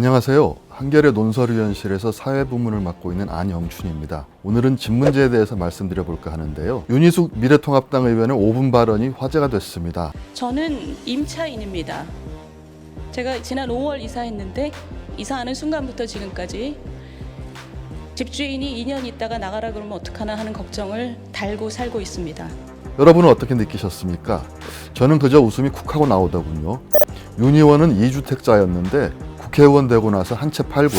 안녕하세요. 한겨레 논설위원실에서 사회부문을 맡고 있는 안영춘입니다. 오늘은 집 문제에 대해서 말씀드려 볼까 하는데요. 윤희숙 미래통합당 의원의 5분 발언이 화제가 됐습니다. 저는 임차인입니다. 제가 지난 5월 이사했는데 이사하는 순간부터 지금까지 집주인이 2년 있다가 나가라 그러면 어떡하나 하는 걱정을 달고 살고 있습니다. 여러분은 어떻게 느끼셨습니까? 저는 그저 웃음이 쿡하고 나오더군요. 윤 의원은 2주택자였는데 국회의원 되고 나서 한 채 팔고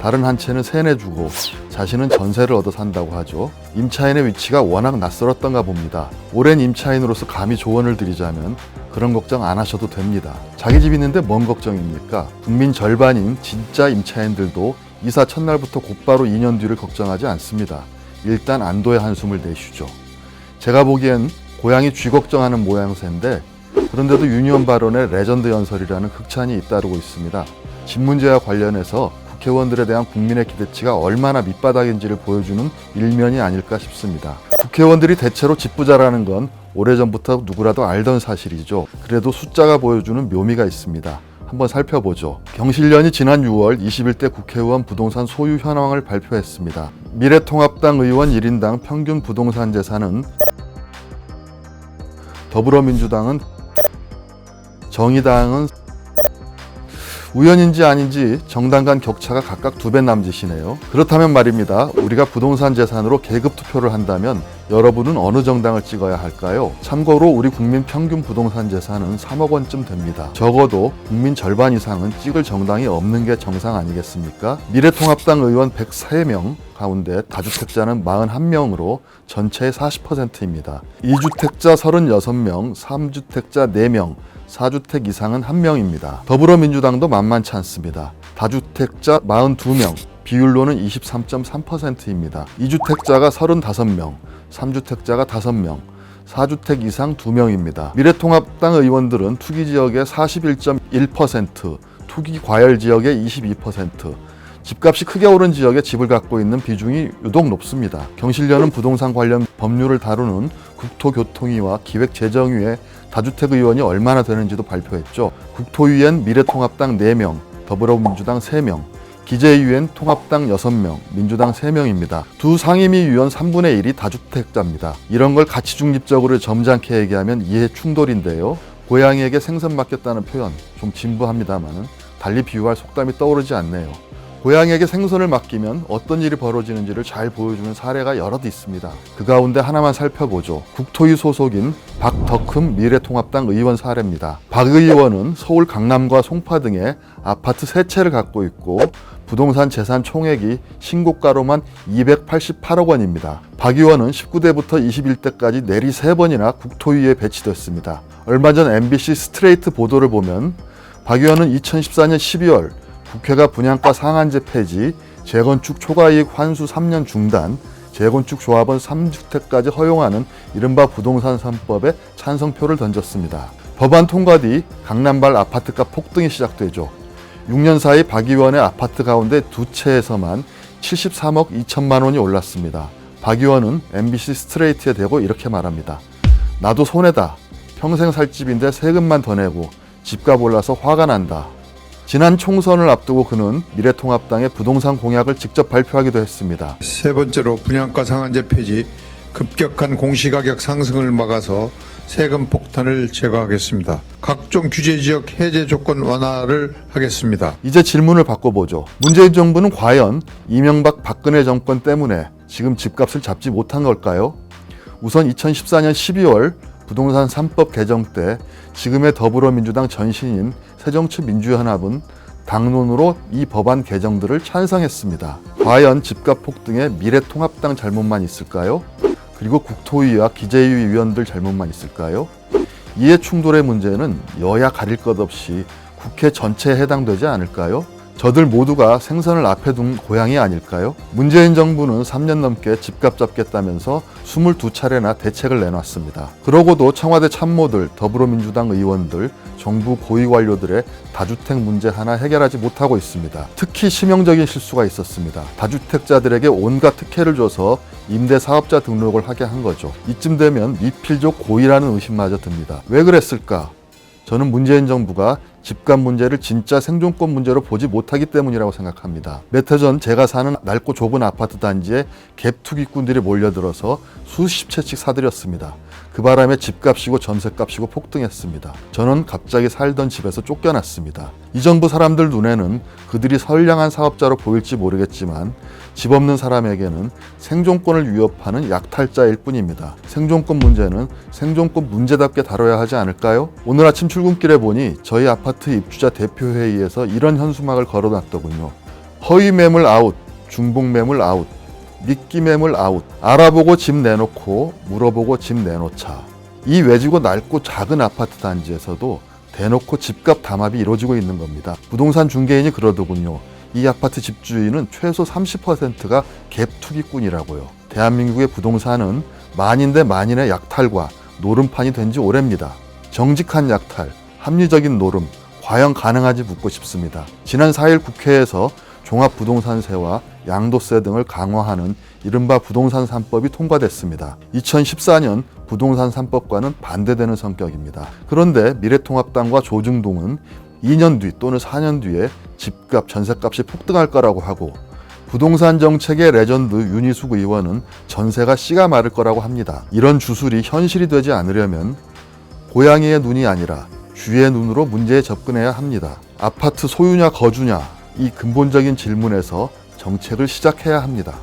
다른 한 채는 세내주고 자신은 전세를 얻어 산다고 하죠. 임차인의 위치가 워낙 낯설었던가 봅니다. 오랜 임차인으로서 감히 조언을 드리자면 그런 걱정 안 하셔도 됩니다. 자기 집 있는데 뭔 걱정입니까? 국민 절반인 진짜 임차인들도 이사 첫날부터 곧바로 2년 뒤를 걱정하지 않습니다. 일단 안도의 한숨을 내쉬죠. 제가 보기엔 고양이 쥐 걱정하는 모양새인데 그런데도 윤 의원 발언에 레전드 연설이라는 극찬이 잇따르고 있습니다. 집 문제와 관련해서 국회의원들에 대한 국민의 기대치가 얼마나 밑바닥인지를 보여주는 일면이 아닐까 싶습니다. 국회의원들이 대체로 집부자라는 건 오래전부터 누구라도 알던 사실이죠. 그래도 숫자가 보여주는 묘미가 있습니다. 한번 살펴보죠. 경실련이 지난 6월 21대 국회의원 부동산 소유 현황을 발표했습니다. 미래통합당 의원 1인당 평균 부동산 재산은 더불어민주당은 정의당은 우연인지 아닌지 정당 간 격차가 각각 2배 남짓이네요. 그렇다면 말입니다. 우리가 부동산 재산으로 계급 투표를 한다면 여러분은 어느 정당을 찍어야 할까요? 참고로 우리 국민 평균 부동산 재산은 3억 원쯤 됩니다. 적어도 국민 절반 이상은 찍을 정당이 없는 게 정상 아니겠습니까? 미래통합당 의원 103명 가운데 다주택자는 41명으로 전체의 40%입니다. 2주택자 36명, 3주택자 4명, 4주택 이상은 1명입니다. 더불어민주당도 만만치 않습니다. 다주택자 42명, 비율로는 23.3%입니다. 2주택자가 35명, 3주택자가 5명, 4주택 이상 2명입니다. 미래통합당 의원들은 투기지역의 41.1%, 투기 과열 지역의 22%, 집값이 크게 오른 지역에 집을 갖고 있는 비중이 유독 높습니다. 경실련은 부동산 관련 법률을 다루는 국토교통위와 기획재정위의 다주택 의원이 얼마나 되는지도 발표했죠. 국토위엔 미래통합당 4명, 더불어민주당 3명, 기재위엔 통합당 6명, 민주당 3명입니다. 두 상임위 위원 3분의 1이 다주택자입니다. 이런 걸 가치 중립적으로 점잖게 얘기하면 이해 충돌인데요. 고양이에게 생선 맡겼다는 표현 좀 진부합니다만 달리 비유할 속담이 떠오르지 않네요. 고양이에게 생선을 맡기면 어떤 일이 벌어지는지를 잘 보여주는 사례가 여럿 있습니다. 그 가운데 하나만 살펴보죠. 국토위 소속인 박덕흠 미래통합당 의원 사례입니다. 박 의원은 서울 강남과 송파 등에 아파트 3채를 갖고 있고 부동산 재산 총액이 신고가로만 288억 원입니다. 박 의원은 19대부터 21대까지 내리 3번이나 국토위에 배치됐습니다. 얼마 전 MBC 스트레이트 보도를 보면 박 의원은 2014년 12월 국회가 분양가 상한제 폐지, 재건축 초과이익 환수 3년 중단, 재건축 조합원 3주택까지 허용하는 이른바 부동산 3법에 찬성표를 던졌습니다. 법안 통과 뒤 강남발 아파트값 폭등이 시작되죠. 6년 사이 박 의원의 아파트 가운데 2채에서만 73억 2천만 원이 올랐습니다. 박 의원은 MBC 스트레이트에 대고 이렇게 말합니다. 나도 손해다. 평생 살 집인데 세금만 더 내고 집값 올라서 화가 난다. 지난 총선을 앞두고 그는 미래통합당의 부동산 공약을 직접 발표하기도 했습니다. 세 번째로 분양가 상한제 폐지, 급격한 공시가격 상승을 막아서 세금 폭탄을 제거하겠습니다. 각종 규제지역 해제 조건 완화를 하겠습니다. 이제 질문을 바꿔보죠. 문재인 정부는 과연 이명박 박근혜 정권 때문에 지금 집값을 잡지 못한 걸까요? 우선 2014년 12월 부동산 3법 개정 때 지금의 더불어민주당 전신인 새정치민주연합은 당론으로 이 법안 개정들을 찬성했습니다. 과연 집값 폭등에 미래통합당 잘못만 있을까요? 그리고 국토위와 기재위 위원들 잘못만 있을까요? 이해 충돌의 문제는 여야 가릴 것 없이 국회 전체에 해당되지 않을까요? 저들 모두가 생선을 앞에 둔 고양이 아닐까요? 문재인 정부는 3년 넘게 집값 잡겠다면서 22차례나 대책을 내놨습니다. 그러고도 청와대 참모들, 더불어민주당 의원들, 정부 고위 관료들의 다주택 문제 하나 해결하지 못하고 있습니다. 특히 치명적인 실수가 있었습니다. 다주택자들에게 온갖 특혜를 줘서 임대사업자 등록을 하게 한 거죠. 이쯤 되면 미필적 고의라는 의심마저 듭니다. 왜 그랬을까? 저는 문재인 정부가 집값 문제를 진짜 생존권 문제로 보지 못하기 때문이라고 생각합니다. 몇 해 전 제가 사는 넓고 좁은 아파트 단지에 갭 투기꾼들이 몰려들어서 수십 채씩 사들였습니다. 그 바람에 집값이고 전셋값이고 폭등했습니다. 저는 갑자기 살던 집에서 쫓겨났습니다. 이 정부 사람들 눈에는 그들이 선량한 사업자로 보일지 모르겠지만 집 없는 사람에게는 생존권을 위협하는 약탈자일 뿐입니다. 생존권 문제는 생존권 문제답게 다뤄야 하지 않을까요? 오늘 아침 출근길에 보니 저희 아파트 입주자 대표회의에서 이런 현수막을 걸어놨더군요. 허위 매물 아웃, 중복 매물 아웃, 미끼 매물 아웃, 알아보고 집 내놓고 물어보고 집 내놓자. 이 외지고 넓고 작은 아파트 단지에서도 대놓고 집값 담합이 이루어지고 있는 겁니다. 부동산 중개인이 그러더군요. 이 아파트 집주인은 최소 30%가 갭 투기꾼이라고요. 대한민국의 부동산은 만인대 만인의 약탈과 노름판이 된 지 오래입니다. 정직한 약탈, 합리적인 노름, 과연 가능한지 묻고 싶습니다. 지난 4일 국회에서 종합부동산세와 양도세 등을 강화하는 이른바 부동산 3법이 통과됐습니다. 2014년 부동산 3법과는 반대되는 성격입니다. 그런데 미래통합당과 조중동은 2년 뒤 또는 4년 뒤에 집값, 전셋값이 폭등할 거라고 하고 부동산 정책의 레전드 윤희숙 의원은 전세가 씨가 마를 거라고 합니다. 이런 주술이 현실이 되지 않으려면 고양이의 눈이 아니라 쥐의 눈으로 문제에 접근해야 합니다. 아파트 소유냐 거주냐 이 근본적인 질문에서 정책을 시작해야 합니다.